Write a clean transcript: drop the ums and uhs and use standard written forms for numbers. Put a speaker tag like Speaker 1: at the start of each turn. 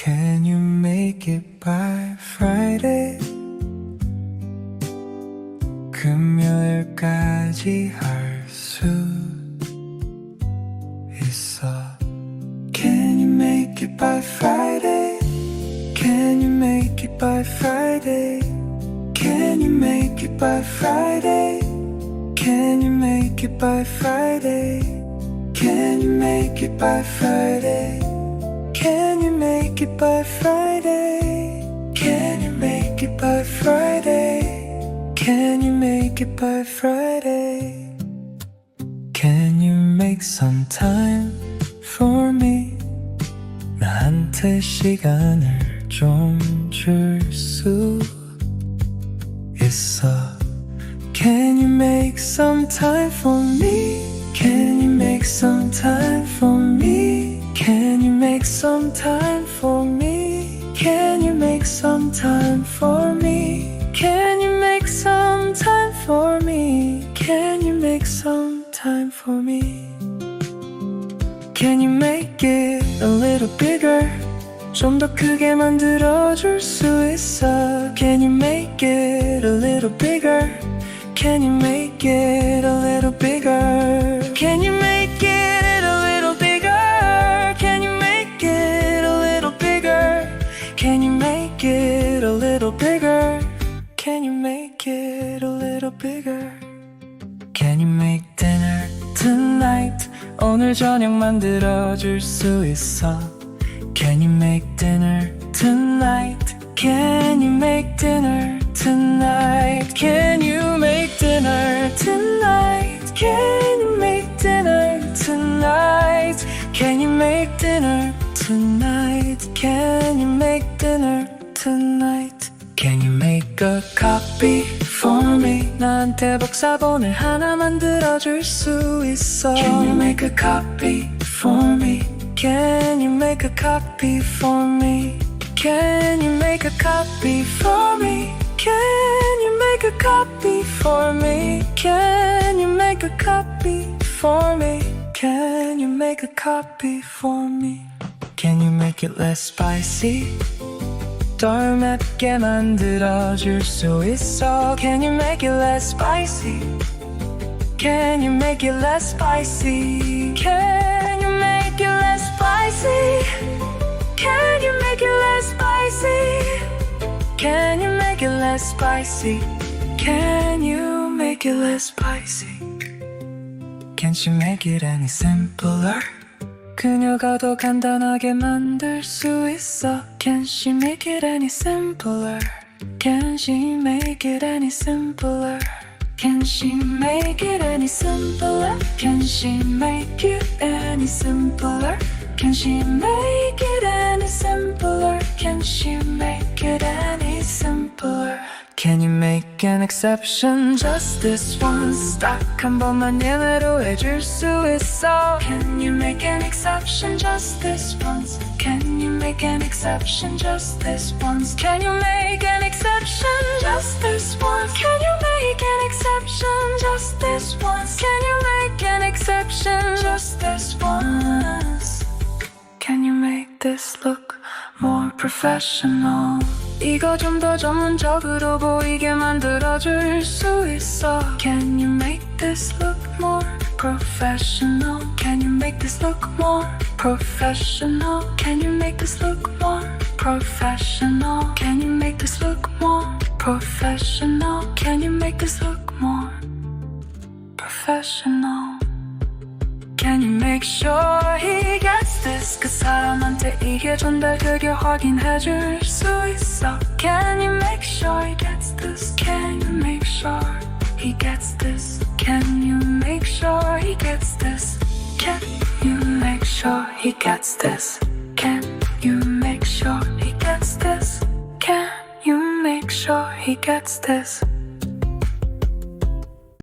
Speaker 1: Can you make it by Friday? 금요일까지 할 수 있어. Can you make it by Friday? Can you make it by Friday? Can you make it by Friday? Can you make it by Friday? Can you make it by Friday? Can you make it by Friday? Can you make it by Friday? Can you make it by Friday? Can you make some time for me? 나한테 시간을 좀 줄 수 있어. Can you make some time for me? Can you make some time for me? Can you make some time for me? Can you make some time for me? Can you make some time for me? Can you make some time for me? Can you make it a little bigger? 좀 더 크게 만들어줄 수 있어. Can you make it a little bigger? Can you make it a little bigger? Can you make it a little bigger? Can you make it a little bigger? Can you make it a little bigger? Can you make it a little bigger? Can you make dinner tonight? 오늘 저녁 만들어줄 수 있어. Can you make dinner tonight? Can you make dinner tonight? Can you make dinner tonight? Can you make dinner tonight? Can you make dinner tonight? Can you make dinner tonight? Can you make a copy for me? 나한테 복사본을 하나 만들어줄 수 있어. Can you make a copy for me? Can you make a copy for me? Can you make a copy for me? Can you make a copy for me? Can you make a copy for me? Can you make a copy for me? Can you make it less spicy? 덜 맵게 만들어줄 수 있어. Can you make it less spicy? Can you make it less spicy? Can you make it less spicy? Can you make it less spicy? Can you make it less spicy? Can you make it less spicy? Can't you make it any simpler? 그녀가 더 간단하게 만들 수 있어. Can she make it any simpler? Can she make it any simpler? Can she make it any simpler? Can she make it any simpler? Can she make it any simpler? Can she make it any simpler? Can you make an exception just this once? 딱 한 번만 예외로 해줄 수 있어. Can you make an exception just this once? Can you make an exception just this once? Can you make an exception just this once? Can you make an exception just this once? Can you make an exception just this once? Can you make this look more professional? 이거 좀 더 전문적으로 보이게 만들어줄 수 있어. Can you make this look more professional? Can you make this look more professional? Can you make this look more professional? Can you make this look more professional? Can you make this look more professional? Can you make sure he gets this? 그 사람한테 이게 전달되게 확인해줄 수 있어. Can you make sure he gets this? Can you make sure he gets this? Can you make sure he gets this? Can you make sure he gets this? Can you make sure he gets this? Can you make sure he gets this?